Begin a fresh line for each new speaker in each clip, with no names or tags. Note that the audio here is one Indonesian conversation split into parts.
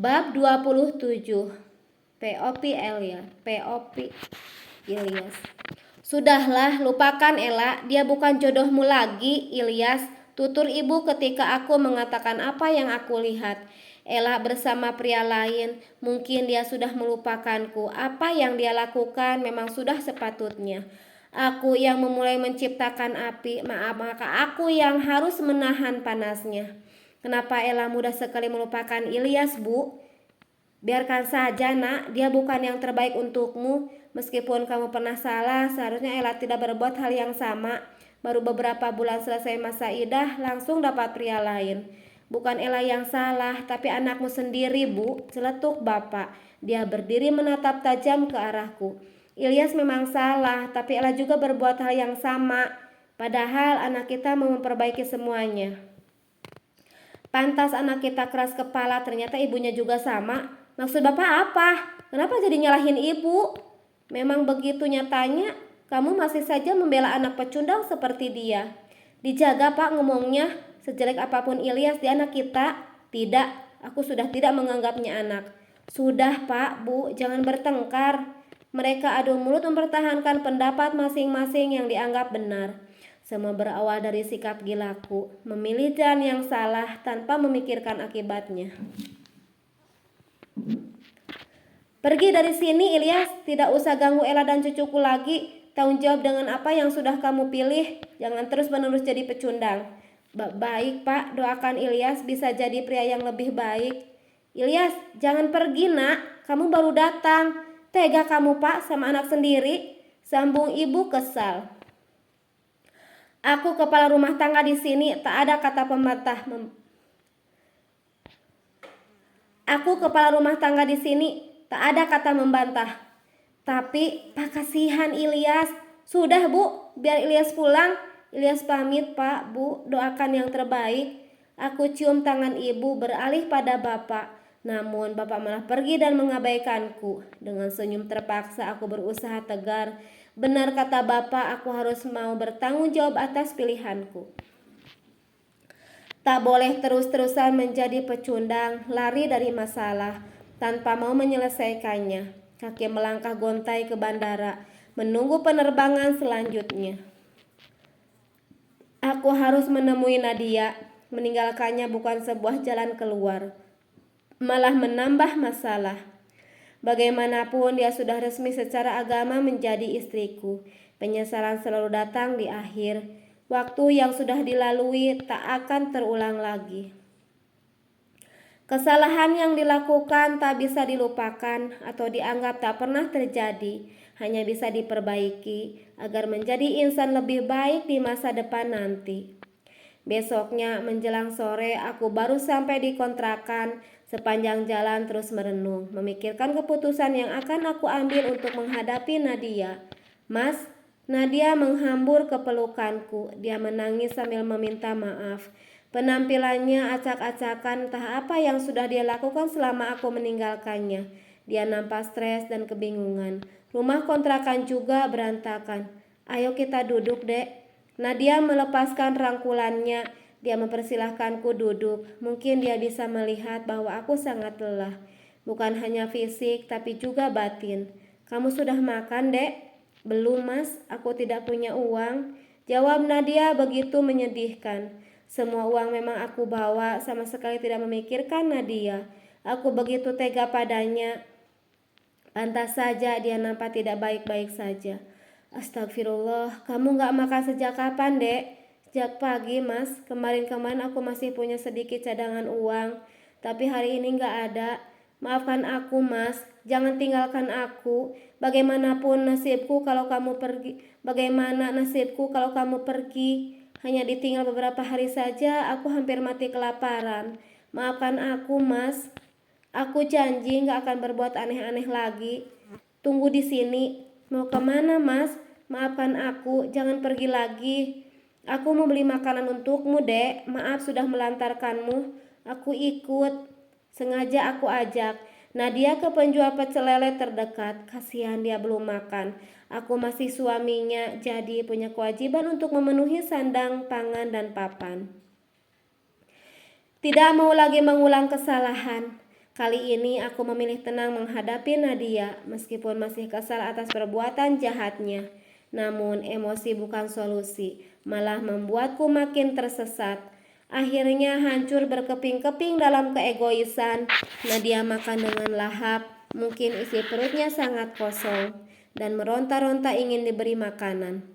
Bab 27. POP Ilyas. Sudahlah, lupakan Ella, dia bukan jodohmu lagi, Ilyas, tutur ibu ketika aku mengatakan apa yang aku lihat. Ella bersama pria lain, mungkin dia sudah melupakanku. Apa yang dia lakukan memang sudah sepatutnya. Aku yang memulai menciptakan api, maka aku yang harus menahan panasnya. Kenapa Ella mudah sekali melupakan Ilyas, Bu? Biarkan saja, Nak, dia bukan yang terbaik untukmu. Meskipun kamu pernah salah, seharusnya Ella tidak berbuat hal yang sama. Baru beberapa bulan selesai masa idah, langsung dapat pria lain. Bukan Ella yang salah, tapi anakmu sendiri, Bu, celetuk bapak. Dia berdiri menatap tajam ke arahku. Ilyas memang salah, tapi Ella juga berbuat hal yang sama. Padahal anak kita mau memperbaiki semuanya. Pantas anak kita keras kepala, ternyata ibunya juga sama. Maksud bapak apa? Kenapa jadi nyalahin ibu? Memang begitu nyatanya, kamu masih saja membela anak pecundang seperti dia. Dijaga pak ngomongnya, sejelek apapun Ilyas di anak kita. Tidak, aku sudah tidak menganggapnya anak. Sudah pak, bu, jangan bertengkar. Mereka adu mulut mempertahankan pendapat masing-masing yang dianggap benar. Semua berawal dari sikap gilaku, memilih jalan yang salah tanpa memikirkan akibatnya. Pergi dari sini, Ilyas. Tidak usah ganggu Ella dan cucuku lagi. Tanggung jawab dengan apa yang sudah kamu pilih. Jangan terus-menerus jadi pecundang. Baik, Pak. Doakan Ilyas bisa jadi pria yang lebih baik. Ilyas, jangan pergi, Nak. Kamu baru datang. Tega kamu, Pak, sama anak sendiri. Sambung ibu kesal. Aku kepala rumah tangga di sini, tak ada kata pembantah. Aku kepala rumah tangga di sini, tak ada kata membantah. Tapi, Pak, kasihan Ilyas. Sudah, Bu, biar Ilyas pulang. Ilyas pamit, Pak, Bu, doakan yang terbaik. Aku cium tangan ibu beralih pada bapak. Namun bapak malah pergi dan mengabaikanku. Dengan senyum terpaksa aku berusaha tegar. Benar kata bapak, aku harus mau bertanggung jawab atas pilihanku. Tak boleh terus-terusan menjadi pecundang, lari dari masalah, tanpa mau menyelesaikannya. Kaki melangkah gontai ke bandara, menunggu penerbangan selanjutnya. Aku harus menemui Nadia. Meninggalkannya bukan sebuah jalan keluar, malah menambah masalah. Bagaimanapun dia sudah resmi secara agama menjadi istriku. Penyesalan selalu datang di akhir. Waktu yang sudah dilalui tak akan terulang lagi. Kesalahan yang dilakukan tak bisa dilupakan atau dianggap tak pernah terjadi. Hanya bisa diperbaiki agar menjadi insan lebih baik di masa depan nanti. Besoknya menjelang sore aku baru sampai di kontrakan. Sepanjang jalan terus merenung, memikirkan keputusan yang akan aku ambil untuk menghadapi Nadia. Mas, Nadia menghambur ke pelukanku. Dia menangis sambil meminta maaf. Penampilannya acak-acakan, entah apa yang sudah dia lakukan selama aku meninggalkannya. Dia nampak stres dan kebingungan. Rumah kontrakan juga berantakan. Ayo kita duduk, Dek. Nadia melepaskan rangkulannya. Dia mempersilahkanku duduk. Mungkin dia bisa melihat bahwa aku sangat lelah. Bukan hanya fisik, tapi juga batin. Kamu sudah makan, Dek? Belum, Mas. Aku tidak punya uang. Jawab Nadia begitu menyedihkan. Semua uang memang aku bawa, sama sekali tidak memikirkan Nadia. Aku begitu tega padanya. Pantas saja dia nampak tidak baik-baik saja. Astagfirullah, kamu gak makan sejak kapan, Dek? Sejak pagi, Mas. Kemarin-kemarin aku masih punya sedikit cadangan uang, tapi hari ini gak ada. Maafkan aku, Mas. Jangan tinggalkan aku. Bagaimanapun nasibku kalau kamu pergi. Bagaimana nasibku kalau kamu pergi? Hanya ditinggal beberapa hari saja, aku hampir mati kelaparan. Maafkan aku, Mas. Aku janji gak akan berbuat aneh-aneh lagi. Tunggu di sini. Mau kemana, Mas? Maafkan aku, jangan pergi lagi. Aku mau beli makanan untukmu, Dek. Maaf sudah melantarkanmu. Aku ikut. Sengaja aku ajak Nadia ke penjual pecel lele terdekat. Kasihan dia belum makan. Aku masih suaminya, jadi punya kewajiban untuk memenuhi sandang, pangan, dan papan. Tidak mau lagi mengulang kesalahan. Kali ini aku memilih tenang menghadapi Nadia, meskipun masih kesal atas perbuatan jahatnya. Namun emosi bukan solusi, malah membuatku makin tersesat. Akhirnya hancur berkeping-keping dalam keegoisan. Nadia makan dengan lahap, mungkin isi perutnya sangat kosong, dan meronta-ronta ingin diberi makanan.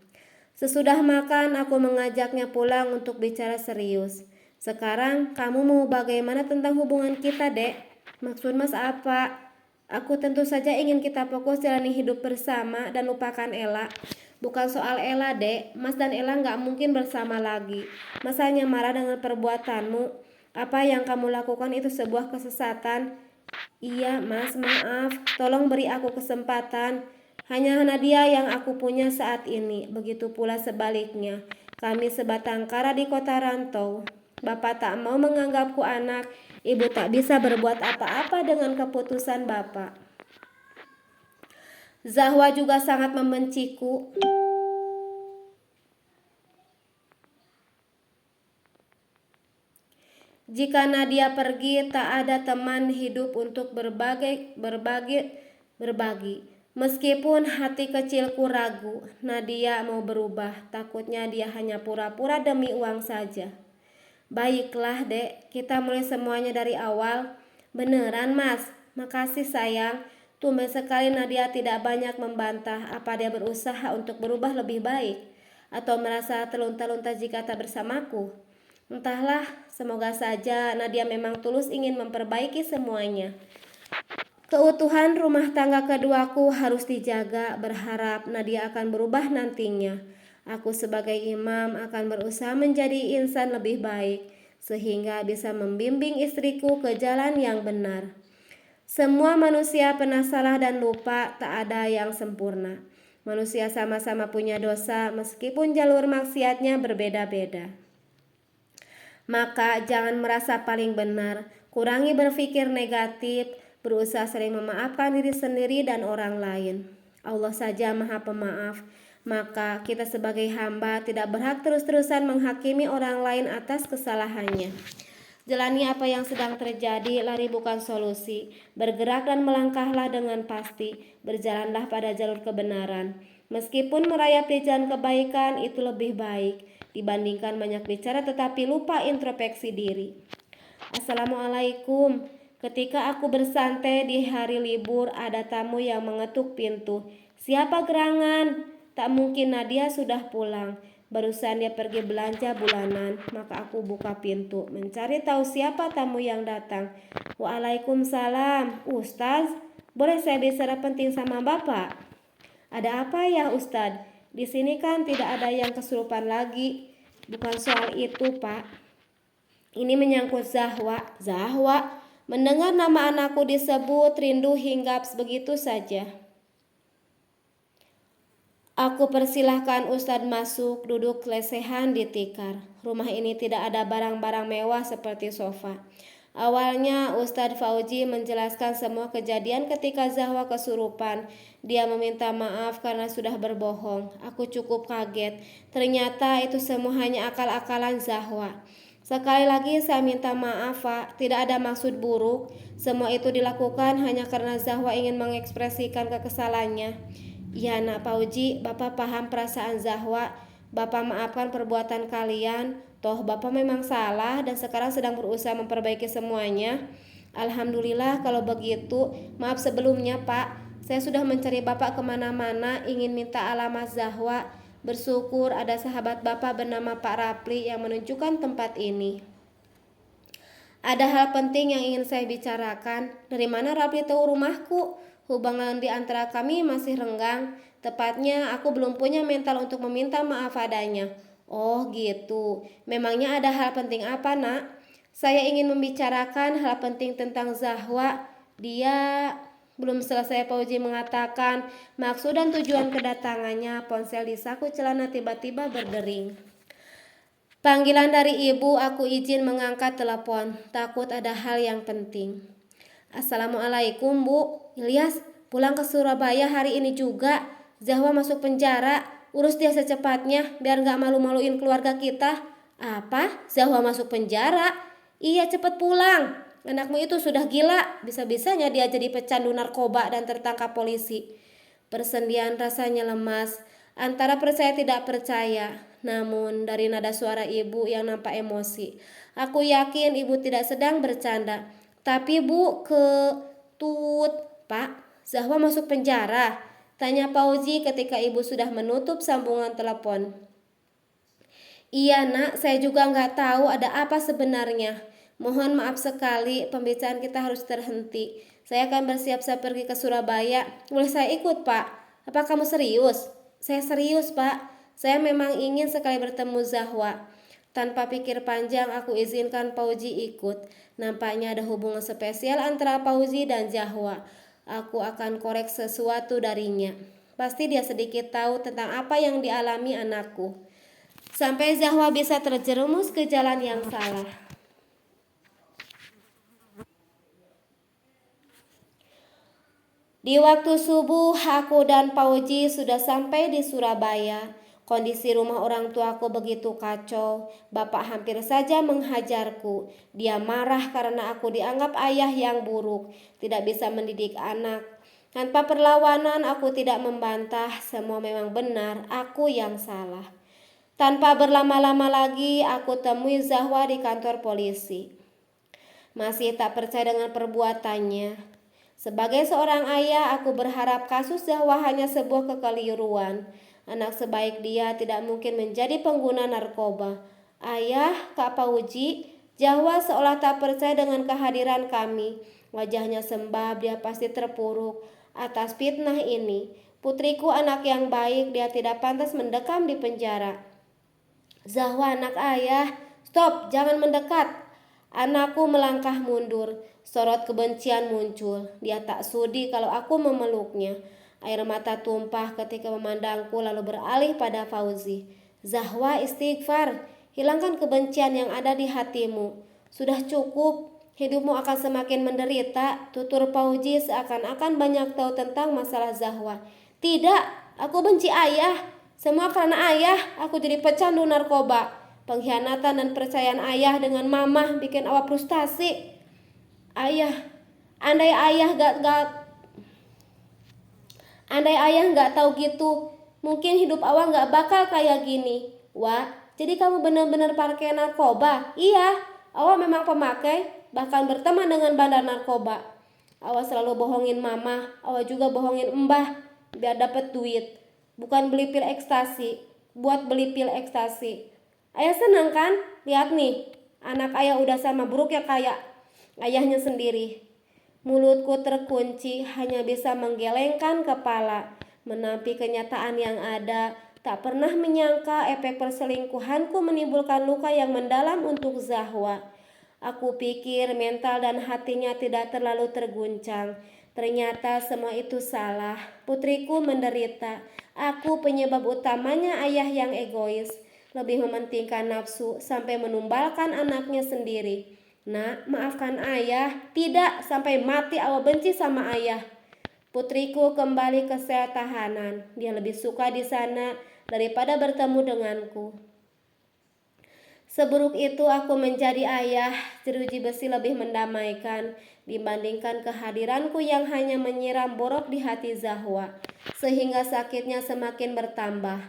Sesudah makan, aku mengajaknya pulang untuk bicara serius. Sekarang, kamu mau bagaimana tentang hubungan kita, Dek? Maksud Mas apa? Aku tentu saja ingin kita fokus jalani hidup bersama dan lupakan Ella. Bukan soal Ella, Dek. Mas dan Ella nggak mungkin bersama lagi. Mas hanya marah dengan perbuatanmu. Apa yang kamu lakukan itu sebuah kesesatan. Iya, Mas, maaf. Tolong beri aku kesempatan. Hanya Nadia yang aku punya saat ini. Begitu pula sebaliknya. Kami sebatang kara di kota rantau. Bapak tak mau menganggapku anak. Ibu tak bisa berbuat apa-apa dengan keputusan Bapak. Zahwa juga sangat membenciku. Jika Nadia pergi, tak ada teman hidup untuk berbagi. Meskipun hati kecilku ragu, Nadia mau berubah. Takutnya dia hanya pura-pura demi uang saja. Baiklah, Dek, kita mulai semuanya dari awal. Beneran, Mas? Makasih, sayang. Tumben sekali Nadia tidak banyak membantah. Apa dia berusaha untuk berubah lebih baik? Atau merasa terlunta-lunta jika tak bersamaku? Entahlah, semoga saja Nadia memang tulus ingin memperbaiki semuanya. Keutuhan rumah tangga keduaku harus dijaga, berharap Nadia akan berubah nantinya. Aku sebagai imam akan berusaha menjadi insan lebih baik, sehingga bisa membimbing istriku ke jalan yang benar. Semua manusia pernah salah dan lupa, tak ada yang sempurna. Manusia sama-sama punya dosa, meskipun jalur maksiatnya berbeda-beda. Maka jangan merasa paling benar, kurangi berpikir negatif, berusaha sering memaafkan diri sendiri dan orang lain. Allah saja Maha Pemaaf, maka kita sebagai hamba tidak berhak terus-terusan menghakimi orang lain atas kesalahannya. Jalani apa yang sedang terjadi, lari bukan solusi. Bergerak dan melangkahlah dengan pasti, berjalanlah pada jalur kebenaran. Meskipun merayap di jalan kebaikan itu lebih baik dibandingkan banyak bicara tetapi lupa introspeksi diri. Assalamualaikum. Ketika aku bersantai di hari libur, ada tamu yang mengetuk pintu. Siapa gerangan? Tak mungkin Nadia sudah pulang. Barusan dia pergi belanja bulanan, maka aku buka pintu, mencari tahu siapa tamu yang datang. Waalaikumsalam, Ustaz. Boleh saya bicara penting sama Bapak? Ada apa ya, Ustaz? Di sini kan tidak ada yang kesurupan lagi. Bukan soal itu, Pak. Ini menyangkut Zahwa. Zahwa, mendengar nama anakku disebut, rindu hinggap begitu saja. Aku persilahkan Ustadz masuk, duduk lesehan di tikar. Rumah ini tidak ada barang-barang mewah seperti sofa. Awalnya Ustadz Fauji menjelaskan semua kejadian ketika Zahwa kesurupan. Dia meminta maaf karena sudah berbohong. Aku cukup kaget. Ternyata itu semua hanya akal-akalan Zahwa. Sekali lagi saya minta maaf, Pak. Tidak ada maksud buruk. Semua itu dilakukan hanya karena Zahwa ingin mengekspresikan kekesalannya. Ya, Nak Fauji, Bapak paham perasaan Zahwa. Bapak maafkan perbuatan kalian. Toh Bapak memang salah dan sekarang sedang berusaha memperbaiki semuanya. Alhamdulillah kalau begitu. Maaf sebelumnya, Pak. Saya sudah mencari Bapak kemana-mana, ingin minta alamat Zahwa. Bersyukur ada sahabat Bapak bernama Pak Rapli yang menunjukkan tempat ini. Ada hal penting yang ingin saya bicarakan. Dari mana Rapli tahu rumahku? Hubungan di antara kami masih renggang. Tepatnya aku belum punya mental untuk meminta maaf adanya. Oh gitu. Memangnya ada hal penting apa, Nak? Saya ingin membicarakan hal penting tentang Zahwa. Dia belum selesai Fauji mengatakan maksud dan tujuan kedatangannya. Ponsel di saku celana tiba-tiba berdering. Panggilan dari ibu, aku izin mengangkat telepon. Takut ada hal yang penting. Assalamualaikum, Bu. Ilyas, pulang ke Surabaya hari ini juga. Zahwa masuk penjara. Urus dia secepatnya biar gak malu-maluin keluarga kita. Apa? Zahwa masuk penjara? Iya, cepet pulang. anakmu itu sudah gila. Bisa-bisanya dia jadi pecandu narkoba dan tertangkap polisi. Persendian rasanya lemas, antara percaya tidak percaya. Namun dari nada suara ibu yang nampak emosi, aku yakin ibu tidak sedang bercanda. Tapi Bu, Pak, Zahwa masuk penjara? Tanya Pauzi ketika ibu sudah menutup sambungan telepon. Iya nak, saya juga nggak tahu ada apa sebenarnya. Mohon maaf sekali, pembicaraan kita harus terhenti. Saya akan bersiap-siap pergi ke Surabaya. Boleh saya ikut, Pak? Apa kamu serius? Saya serius, Pak. Saya memang ingin sekali bertemu Zahwa. Tanpa pikir panjang, aku izinkan Pauzi ikut. Nampaknya ada hubungan spesial antara Pauzi dan Zahwa. Aku akan korek sesuatu darinya. Pasti dia sedikit tahu tentang apa yang dialami anakku. Sampai Zahwa bisa terjerumus ke jalan yang salah. Di waktu subuh, aku dan Pauji sudah sampai di Surabaya. Kondisi rumah orang tuaku begitu kacau. Bapak hampir saja menghajarku. Dia marah karena aku dianggap ayah yang buruk, tidak bisa mendidik anak. Tanpa perlawanan, aku tidak membantah. Semua memang benar, aku yang salah. Tanpa berlama-lama lagi, aku temui Zahwa di kantor polisi. Masih tak percaya dengan perbuatannya. Sebagai seorang ayah, aku berharap kasus Zahwa hanya sebuah kekeliruan. Anak sebaik dia tidak mungkin menjadi pengguna narkoba. Ayah, Kak Pauji, Zahwa seolah tak percaya dengan kehadiran kami. Wajahnya sembab, dia pasti terpuruk atas fitnah ini. Putriku anak yang baik, dia tidak pantas mendekam di penjara. Zahwa anak ayah, stop, jangan mendekat. Anakku melangkah mundur, sorot kebencian muncul. Dia tak sudi kalau aku memeluknya. Air mata tumpah ketika memandangku lalu beralih pada Fauzi. Zahwa, istighfar, hilangkan kebencian yang ada di hatimu. Sudah cukup, hidupmu akan semakin menderita, tutur Fauzi seakan-akan banyak tahu tentang masalah Zahwa. Tidak, aku benci ayah. Semua karena ayah, aku jadi pecandu narkoba. Pengkhianatan dan percayaan ayah dengan mama bikin awak frustasi. Ayah, andai ayah nggak tahu gitu, mungkin hidup awak nggak bakal kayak gini. Wah, jadi kamu benar-benar pakai narkoba? Iya, awak memang pemakai, bahkan berteman dengan bandar narkoba. Awak selalu bohongin mama, awak juga bohongin mbah biar dapat duit. Bukan beli pil ekstasi, buat beli pil ekstasi. Ayah senang kan? Lihat nih, anak ayah udah sama buruk ya kayak ayahnya sendiri. Mulutku terkunci, hanya bisa menggelengkan kepala, menampi kenyataan yang ada. Tak pernah menyangka efek perselingkuhanku menimbulkan luka yang mendalam untuk Zahwa. Aku pikir mental dan hatinya tidak terlalu terguncang. Ternyata semua itu salah. Putriku menderita. Aku penyebab utamanya ayah yang egois. Lebih mementingkan nafsu sampai menumbalkan anaknya sendiri. Nak, maafkan ayah. Tidak, sampai mati awak benci sama ayah. Putriku kembali ke sel tahanan. Dia lebih suka di sana daripada bertemu denganku. Seburuk itu aku menjadi ayah, jeruji besi lebih mendamaikan dibandingkan kehadiranku yang hanya menyiram borok di hati Zahwa, sehingga sakitnya semakin bertambah.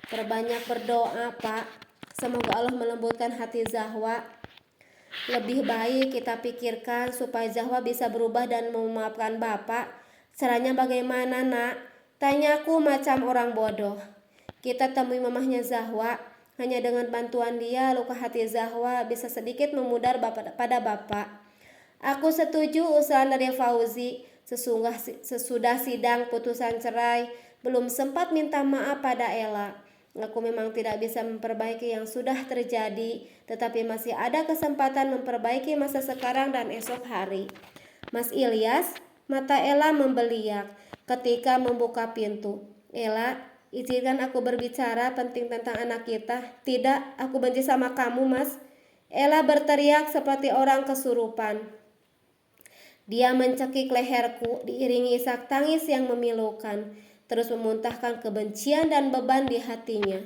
Perbanyak berdoa, Pak. Semoga Allah melembutkan hati Zahwa. Lebih baik kita pikirkan supaya Zahwa bisa berubah dan memaafkan Bapak. Caranya bagaimana, Nak? Tanyaku macam orang bodoh. Kita temui mamahnya Zahwa. Hanya dengan bantuan dia, luka hati Zahwa bisa sedikit memudar pada Bapak. Aku setuju usulan dari Fauzi. Sesudah sidang putusan cerai, belum sempat minta maaf pada Ella. Aku memang tidak bisa memperbaiki yang sudah terjadi, tetapi masih ada kesempatan memperbaiki masa sekarang dan esok hari. Mas Ilyas, mata Ella membeliak ketika membuka pintu. Ella, izinkan aku berbicara penting tentang anak kita. Tidak, aku benci sama kamu, Mas. Ella berteriak seperti orang kesurupan. Dia mencekik leherku diiringi isak tangis yang memilukan, terus memuntahkan kebencian dan beban di hatinya.